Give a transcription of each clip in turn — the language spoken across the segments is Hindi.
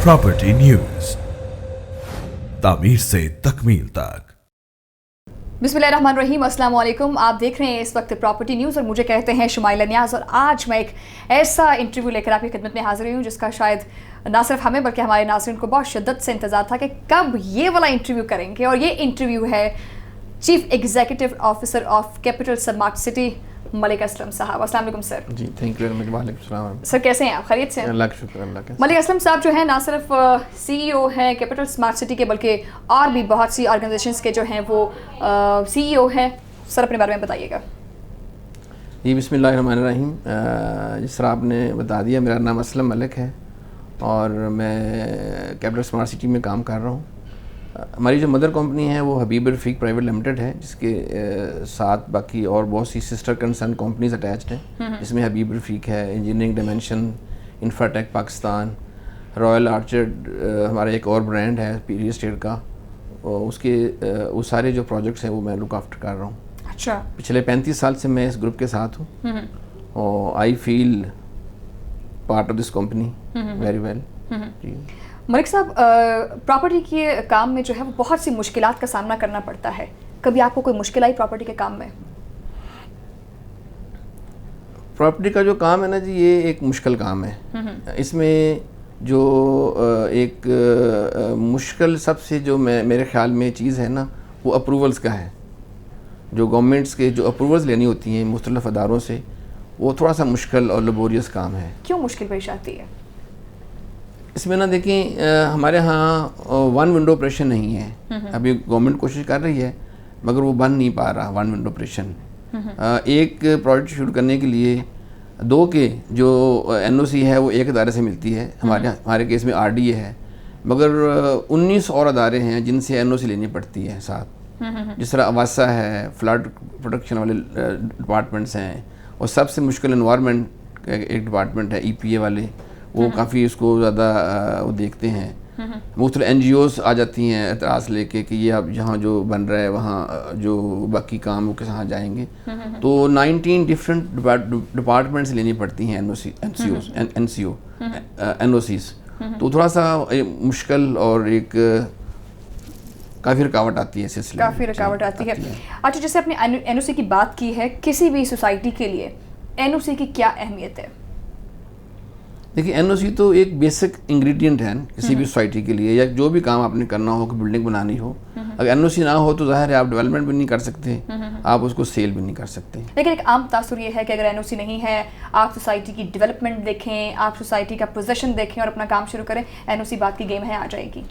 प्रॉपर्टी न्यूज, तामीर से तकमील तक। बिस्मिल्लाहिर्रहमानिर्रहीम, अस्सलाम वालेकुम। आप देख रहे हैं इस वक्त प्रॉपर्टी न्यूज़ और मुझे कहते हैं शुमाइला नियाज़। और आज मैं एक ऐसा इंटरव्यू लेकर आपकी खिदमत में हाजिर हुई हूँ जिसका शायद ना सिर्फ हमें बल्कि हमारे नाज़रीन को बहुत शिद्दत से इंतज़ार था कि कब ये वाला इंटरव्यू करेंगे। और ये इंटरव्यू है chief executive officer of Capital Smart City Malik Aslam साहब। अस्सलाम वालेकुम सर। जी, थैंक यू वेरी मच। वालेकुम सलाम सर, कैसे हैं आप? खैरियत से हैं? अल्लाह का शुक्र। अल्लाह का। मलिक असलम साहब जो है ना सिर्फ सीईओ हैं कैपिटल स्मार्ट सिटी के बल्कि और भी बहुत सी ऑर्गेनाइजेशंस के जो हैं वो सीईओ हैं। सर, अपने बारे में बताइएगा। जी, बिस्मिल्लाहिर्रहमानिर्रहीम। जिस तरह आपने बता दिया, मेरा नाम असलम मलिक है और मैं कैपिटल स्मार्ट सिटी में काम कर रहा हूँ। हमारी जो मदर कंपनी है वो हबीब रफ़ीक प्राइवेट लिमिटेड है, जिसके साथ बाकी और बहुत सी सिस्टर कंसर्न कंपनीज अटैच्ड हैं, जिसमें हबीब रफ़ीक है, engineering dimension, Infratech Pakistan, royal orchard हमारा एक और ब्रांड है रियल एस्टेट का। और उसके वो सारे जो प्रोजेक्ट्स हैं वो मैं लुक आफ्टर कर रहा हूँ। अच्छा। पिछले 35 साल से मैं इस ग्रुप के साथ हूँ और I feel part of this company very well. जी मलिक साहब, प्रॉपर्टी के काम में जो है वो बहुत सी मुश्किलात का सामना करना पड़ता है। कभी आपको कोई मुश्किल आई प्रॉपर्टी के काम में? प्रॉपर्टी का जो काम है ना जी, ये एक मुश्किल काम है। इसमें जो एक मुश्किल सबसे जो मेरे ख्याल में चीज़ है ना, वो अप्रूवल्स का है। जो गवर्नमेंट्स के जो अप्रूवल्स लेनी होती हैं मुख्तलिफ अदारों से, वो थोड़ा सा मुश्किल और लेबोरियस काम है। क्यों मुश्किल पेश आती है? इसमें ना देखें, हमारे यहाँ वन विंडो ऑपरेशन नहीं है। अभी गवर्नमेंट कोशिश कर रही है मगर वो बन नहीं पा रहा वन विंडो ऑपरेशन। एक प्रोजेक्ट शुरू करने के लिए दो के जो एनओसी है वो एक अदारे से मिलती है। हमारे केस में आरडीए है, मगर 19 और अदारे हैं जिनसे एनओसी लेनी पड़ती है साथ। जिस तरह अवासा है, फ्लड प्रोटेक्शन वाले डिपार्टमेंट्स हैं, और सबसे मुश्किल एनवायरनमेंट एक डिपार्टमेंट है ईपीए वाले, वो काफ़ी इसको ज़्यादा वो देखते हैं। मुख्तलिफ एनजीओज़ आ जाती हैं एतराज़ लेके कि ये अब यहाँ जो बन रहा है वहाँ जो बाकी काम वो कहाँ जाएंगे। तो 19 डिफरेंट डिपार्टमेंट्स लेनी पड़ती हैं एनओसीज़। तो थोड़ा सा मुश्किल और एक काफ़ी रुकावट आती है सिलसिले में। काफ़ी रुकावट आती है। अच्छा, जैसे आपने एनओसी की बात की है, किसी भी सोसाइटी के लिए एनओसी की क्या अहमियत है? देखिए, एनओसी तो एक बेसिक इंग्रेडिएंट है किसी भी सोसाइटी के लिए, या जो भी काम आपने करना हो, कि बिल्डिंग बनानी हो, अगर एनओसी ना हो तो जाहिर है आप डेवलपमेंट भी नहीं कर सकते, आप उसको सेल भी नहीं कर सकते। लेकिन एक आम तासुर ये है कि अगर एनओसी नहीं है, आप सोसाइटी की डेवलपमेंट देखें, आप सोसाइटी का पोजीशन देखें और अपना काम शुरू करें, एनओसी बात की गेम है, आ जाएगी।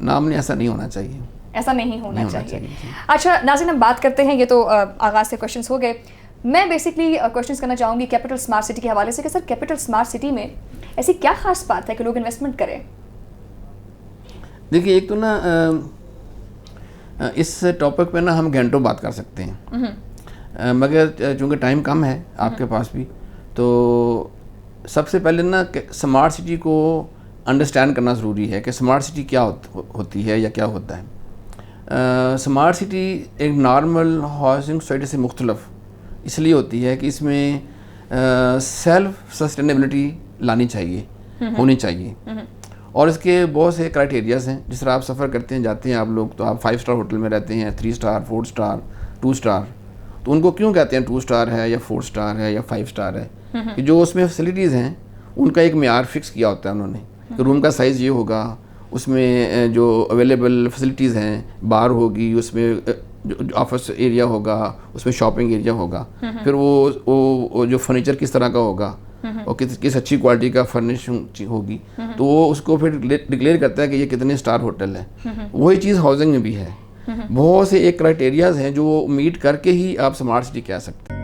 नाम ने ऐसा नहीं होना चाहिए। ऐसा नहीं होना चाहिए। अच्छा नाज़रीन, हम बात करते हैं, ये तो आगाज़ से क्वेश्चंस हो गए। मैं बेसिकली क्वेश्चंस करना चाहूँगी कैपिटल स्मार्ट सिटी के हवाले से कि सर, कैपिटल स्मार्ट सिटी में ऐसी क्या खास बात है कि लोग इन्वेस्टमेंट करें? देखिए, एक तो ना इस टॉपिक पे ना हम घंटों बात कर सकते हैं, मगर चूँकि टाइम कम है आपके पास भी, तो सबसे पहले ना स्मार्ट सिटी को अंडरस्टैंड करना ज़रूरी है कि स्मार्ट सिटी क्या होती है या क्या होता है। स्मार्ट सिटी एक नॉर्मल हाउसिंग सोसाइटी से मुख्तलफ इसलिए होती है कि इसमें सेल्फ सस्टेनेबिलिटी लानी चाहिए, होनी चाहिए। और इसके बहुत से क्राइटेरियाज हैं। जिस तरह आप सफ़र करते हैं, जाते हैं आप लोग, तो आप 5 स्टार होटल में रहते हैं, 3 स्टार, 4 स्टार, 2 स्टार। तो उनको क्यों कहते हैं 2 स्टार है या 4 स्टार है या 5 स्टार है? कि जो उसमें फैसिलिटीज़ हैं उनका एक मेयार फिक्स किया होता है उन्होंने, कि रूम का साइज़ ये होगा, उसमें जो अवेलेबल फैसिलिटीज़ हैं, बार होगी, उसमें जो ऑफिस एरिया होगा, उसमें शॉपिंग एरिया होगा, फिर वो जो फर्नीचर किस तरह का होगा और किस अच्छी क्वालिटी का फर्निशिंग होगी, तो वो उसको फिर डिक्लेयर करता है कि ये कितने स्टार होटल है। वही चीज़ हाउसिंग में भी है। बहुत से एक क्राइटेरियाज हैं जो मीट करके ही आप स्मार्ट सिटी कह सकते हैं।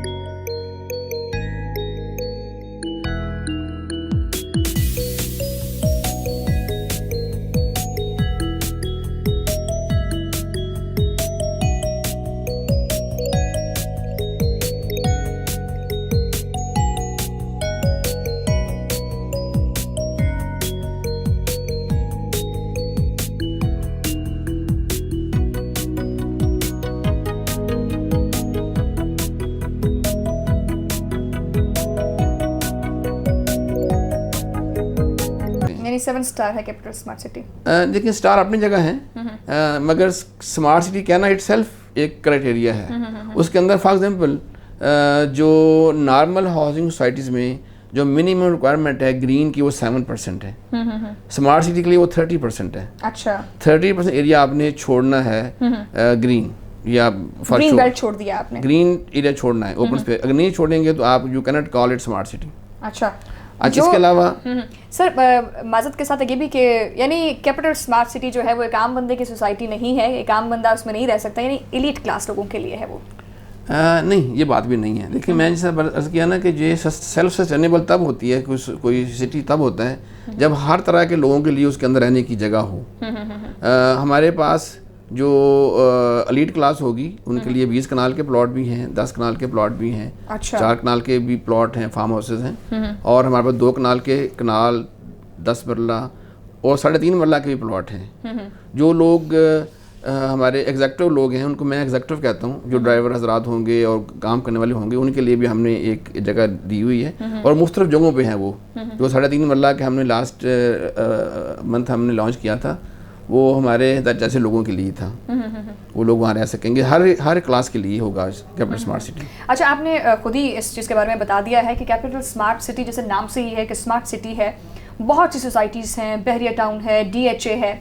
यानी 7 स्टार है कैपिटल स्मार्ट सिटी। देखिए स्टार अपनी जगह है, मगर स्मार्ट सिटी कहना इटसेल्फ एक क्राइटेरिया है। उसके अंदर फॉर एग्जांपल जो नॉर्मल हाउसिंग सोसाइटीज़ में जो मिनिमम रिक्वायरमेंट है ग्रीन की वो 7% है, स्मार्ट सिटी के लिए वो 30% है। अच्छा, 30% एरिया आपने छोड़ना है ग्रीन या ग्रीन बेल्ट छोड़ दिया आपने, ग्रीन एरिया छोड़ना है ओपन स्पेस। अगर नहीं छोड़ेंगे तो आप you cannot call it smart city. अच्छा, इसके अलावा सर माजत के साथ ये भी कि यानी कैपिटल स्मार्ट सिटी जो है वो एक आम बंदे की सोसाइटी नहीं है, एक आम बंदा उसमें नहीं रह सकता, यानी एलीट क्लास लोगों के लिए है वो। नहीं, ये बात भी नहीं है। देखिए मैंने जैसा अर्ज़ किया ना कि ये सेल्फ सस्टेनेबल तब होती है, कोई सिटी तब होता है जब हर तरह के लोगों के लिए उसके अंदर रहने की जगह हो। हमारे पास जो एलीट क्लास होगी उनके लिए 20 कनाल के प्लॉट भी हैं, 10 कनाल के प्लॉट भी हैं, अच्छा। 4 कनाल के भी प्लॉट हैं, फार्म हाउसेज हैं, और हमारे पास 2 कनाल के कनाल, 10 मरला और 3.5 मरला के भी प्लॉट हैं। जो लोग हमारे एग्जेक्टिव लोग हैं, उनको मैं एग्जेक्टिव कहता हूँ, जो ड्राइवर हजरात होंगे और काम करने वाले होंगे, उनके लिए भी हमने एक जगह दी हुई है और मुख्तलिफ जगहों पे हैं वो। जो 3.5 मरला के हमने लास्ट मंथ हमने लॉन्च किया था, वो हमारे जैसे लोगों के लिए था, वो लोग वहाँ रह सकेंगे, हर क्लास के लिए होगा कैपिटल स्मार्ट सिटी। अच्छा, आपने खुद ही इस चीज़ के बारे में बता दिया है कि कैपिटल स्मार्ट सिटी जैसे नाम से ही है कि स्मार्ट सिटी है, बहुत सी सोसाइटीज़ हैं, बहरिया टाउन है, DHA है।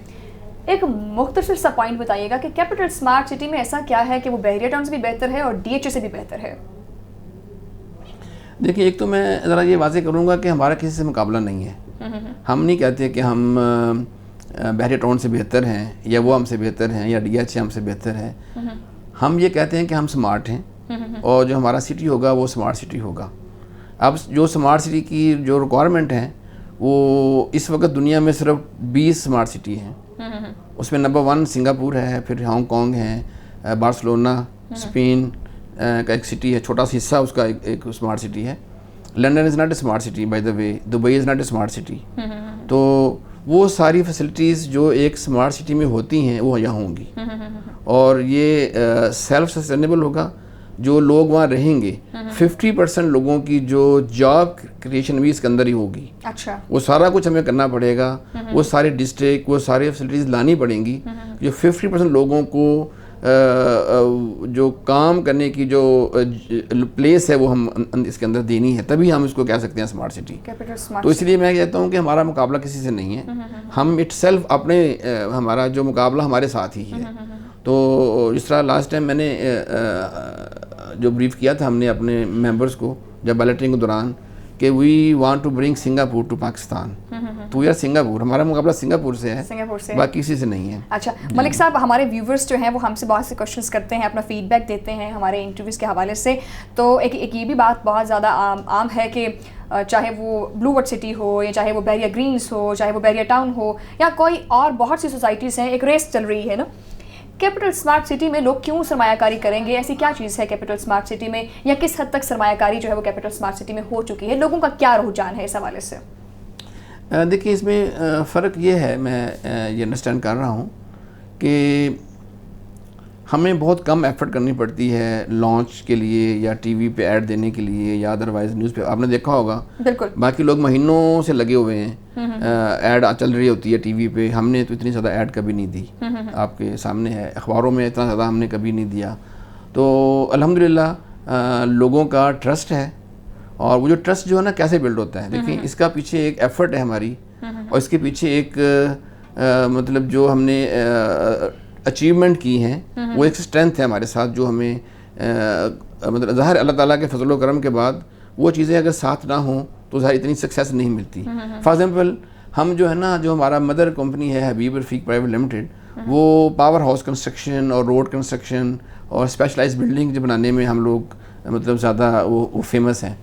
एक मुख्तसर सा पॉइंट बताइएगा कि कैपिटल स्मार्ट सिटी में ऐसा क्या है कि वो बहरिया टाउन से भी बेहतर है और DHA से भी बेहतर है? देखिए, एक तो मैं ज़रा ये वाज़ेह करूँगा कि हमारा किसी से मुकाबला नहीं है। हम नहीं कहते कि हम बहरिया टाउन से बेहतर हैं या वो हमसे बेहतर हैं या DHA हमसे बेहतर है। हम ये कहते हैं कि हम स्मार्ट हैं और जो हमारा सिटी होगा वो स्मार्ट सिटी होगा। अब जो स्मार्ट सिटी की जो रिक्वायरमेंट है वो इस वक्त दुनिया में सिर्फ 20 स्मार्ट सिटी हैं। उसमें नंबर 1 सिंगापुर है, फिर हांगकॉन्ग है, बार्सिलोना स्पेन का एक सिटी है, छोटा सा हिस्सा उसका एक स्मार्ट सिटी है। London is not a smart city by the way, Dubai is not a smart city. तो वो सारी फैसिलिटीज़ जो एक स्मार्ट सिटी में होती हैं वो यहाँ होंगी और ये सेल्फ सस्टेनेबल होगा। जो लोग वहाँ रहेंगे 50% लोगों की जो जॉब क्रिएशन भी इसके अंदर ही होगी। अच्छा, वो सारा कुछ हमें करना पड़ेगा, वो सारे डिस्ट्रिक्ट, वो सारी फैसिलिटीज़ लानी पड़ेंगी। जो 50% लोगों को जो काम करने की जो प्लेस है वो हम इसके अंदर देनी है, तभी हम इसको कह सकते हैं स्मार्ट सिटी। तो इसलिए मैं कहता हूँ कि हमारा मुकाबला किसी से नहीं है, हम इटसेल्फ अपने हमारा जो मुकाबला हमारे साथ ही है। तो जिस तरह लास्ट टाइम मैंने जो ब्रीफ किया था हमने अपने मेंबर्स को जब बैलेटिंग के दौरान कि we want to bring Singapore to Pakistan, तो यार सिंगापुर, हमारा मुकाबला सिंगापुर से है, बाकी किसी से नहीं है। अच्छा मलिक साहब, हमारे व्यूवर्स जो हैं वो हमसे बहुत से क्वेश्चंस करते हैं, अपना फीडबैक देते हैं हमारे इंटरव्यूज़ के हवाले से। तो एक ये भी बात बहुत ज़्यादा आम है कि चाहे वो ब्लू वर्ड सिटी हो या चाहे वो बहरिया ग्रीन्स हो, चाहे वो बहरिया टाउन हो या कोई और बहुत सी सोसाइटीज़ हैं, एक रेस चल रही है ना, कैपिटल स्मार्ट सिटी में लोग क्यों सरमायाकारी करेंगे? ऐसी क्या चीज़ है कैपिटल स्मार्ट सिटी में, या किस हद तक सरमायाकारी जो है वो कैपिटल स्मार्ट सिटी में हो चुकी है? लोगों का क्या रुझान है इस हवाले से? देखिए, इसमें फ़र्क ये है, मैं ये अंडरस्टैंड कर रहा हूँ कि हमें बहुत कम एफर्ट करनी पड़ती है लॉन्च के लिए या टीवी पे ऐड देने के लिए या अदरवाइज न्यूज़ पे, आपने देखा होगा बिल्कुल, बाकी लोग महीनों से लगे हुए हैं, ऐड चल रही होती है टीवी पे। हमने तो इतनी ज़्यादा ऐड कभी नहीं दी, आपके सामने है, अखबारों में इतना ज़्यादा हमने कभी नहीं दिया। तो अल्हम्दुलिल्लाह लोगों का ट्रस्ट है, और वो जो ट्रस्ट जो है ना कैसे बिल्ड होता है, देखिए इसका पीछे एक एफर्ट है हमारी, और इसके पीछे एक मतलब जो हमने अचीवमेंट की हैं वो एक स्ट्रेंथ है हमारे साथ, जो हमें मतलब ज़ाहिर अल्लाह ताला के फजल व करम के बाद वो चीज़ें अगर साथ ना हों तो ज़ाहिर इतनी सक्सेस नहीं मिलती। फॉर एग्जांपल हम जो है ना, जो हमारा मदर कंपनी है हबीब रफ़ीक प्राइवेट लिमिटेड, वो पावर हाउस कंस्ट्रक्शन और रोड कंस्ट्रक्शन और स्पेशलाइज्ड बिल्डिंग बनाने में हम लोग मतलब ज़्यादा वो फेमस हैं।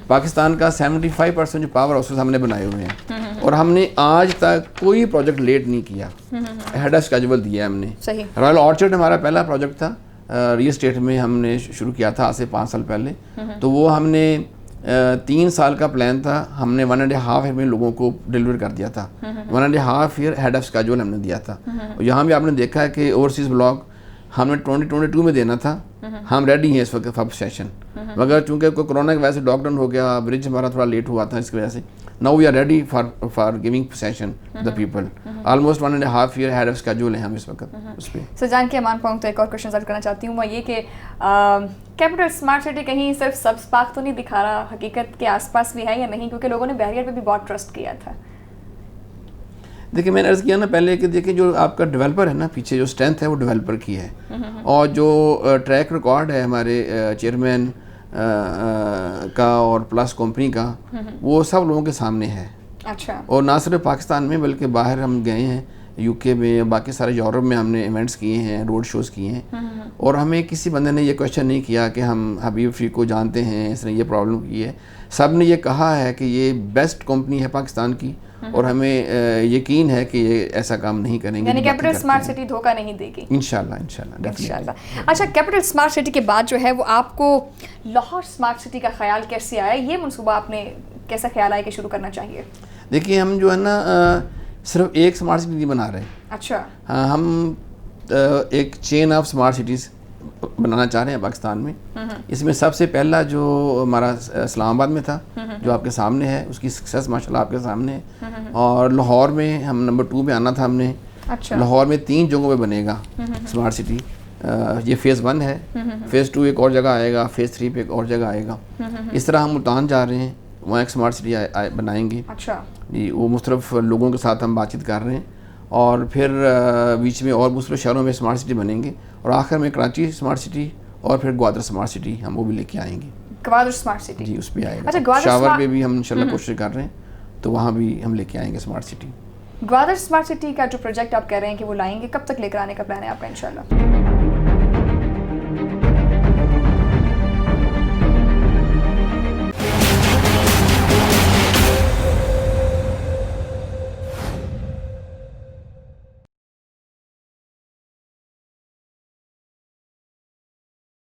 पाकिस्तान का 75% जो पावर हाउसेस हमने बनाए हुए हैं, और हमने आज तक कोई प्रोजेक्ट लेट नहीं किया, हेड ऑफ स्केड्यूल दिया हमने। रॉयल ऑर्चर्ड हमारा पहला प्रोजेक्ट था, रियल एस्टेट में हमने शुरू किया था आज से 5 साल पहले। तो वो हमने 3 साल का प्लान था, हमने 1.5 ईयर में लोगों को डिलीवर कर दिया था। 1.5 ईयर हेड ऑफ स्केड्यूल हमने दिया था। और यहाँ भी आपने देखा है कि ओवरसीज़ ब्लॉक हमने 2022 में देना था, हम रेडी हैं इस वक्त फब सेशन, मगर चूंकि कोई कोरोना की वजह से लॉकडाउन हो गया, ब्रिज हमारा थोड़ा लेट हुआ था, इसकी वजह से now we are ready for giving possession the people. Almost 1.5 year head of schedule है हम इस वक्त उस पर। सर जान के अमान पाऊँ तो एक और क्वेश्चन सर्व करना चाहती हूँ, मैं ये कि कैपिटल स्मार्ट सिटी कहीं सिर्फ सब स्पार्क तो नहीं दिखा रहा, हकीकत के आसपास भी है या नहीं, क्योंकि लोगों ने बैरियर पे भी बहुत ट्रस्ट किया था। देखिए मैंने अर्ज़ किया ना पहले कि देखिए जो आपका डेवलपर है ना, पीछे जो स्ट्रेंथ है वो डेवलपर की है, और जो ट्रैक रिकॉर्ड है हमारे चेयरमैन का और प्लस कंपनी का, वो सब लोगों के सामने है। अच्छा। और ना सिर्फ पाकिस्तान में बल्कि बाहर हम गए हैं, यूके में, बाकी सारे यूरोप में हमने इवेंट्स किए हैं, रोड शोज़ किए हैं, और हमें किसी बंदे ने ये क्वेश्चन नहीं किया कि हम हबीब शफीक को जानते हैं, इसने ये प्रॉब्लम की है। सब ने ये कहा है कि ये बेस्ट कंपनी है पाकिस्तान की, और हमें यकीन है कि ये ऐसा काम नहीं करेंगे। यानी कैपिटल स्मार्ट सिटी धोखा नहीं देगी। इंशाल्लाह डेफिनेटली। अच्छा, कैपिटल स्मार्ट सिटी के बाद जो है वो आपको लाहौर स्मार्ट सिटी का ख्याल कैसे आया, ये मनसूबा आपने कैसा ख्याल आया कि शुरू करना चाहिए? देखिए हम जो है ना सिर्फ एक स्मार्ट सिटी नहीं बना रहे। अच्छा। हाँ, हम एक चेन ऑफ स्मार्ट सिटीज़ बनाना चाह रहे हैं पाकिस्तान में। इसमें सबसे पहला जो हमारा इस्लामाबाद में था, जो आपके सामने है, उसकी सक्सेस माशाल्लाह आपके सामने है, और लाहौर में हम नंबर 2 पे आना था हमने। अच्छा। लाहौर में 3 जगहों पे बनेगा स्मार्ट सिटी। ये फेज़ 1 है, फेज़ 2 एक और जगह आएगा, फेज़ 3 पे एक और जगह आएगा। इस तरह हम मुल्तान जा रहे हैं, वहाँ एक स्मार्ट सिटी बनाएंगे। अच्छा जी, वो मुख्तलिफ लोगों के साथ हम बातचीत कर रहे हैं, और फिर बीच में और मुख्तलिफ शहरों में स्मार्ट सिटी बनेंगे, और आखिर में कराची स्मार्ट सिटी, और फिर ग्वादर स्मार्ट सिटी हम वो भी लेके आएंगे। ग्वादर स्मार्ट सिटी जी, उस पर आएगा। अच्छा, ग्वादर शावर पे भी हम इंशाल्लाह कोशिश कर रहे हैं, तो वहाँ भी हम लेके आएंगे smart city. Gwadar smart city का जो प्रोजेक्ट आप कह रहे हैं कि वो लाएंगे, कब तक लेकर आने का प्लान है आपका इंशाल्लाह?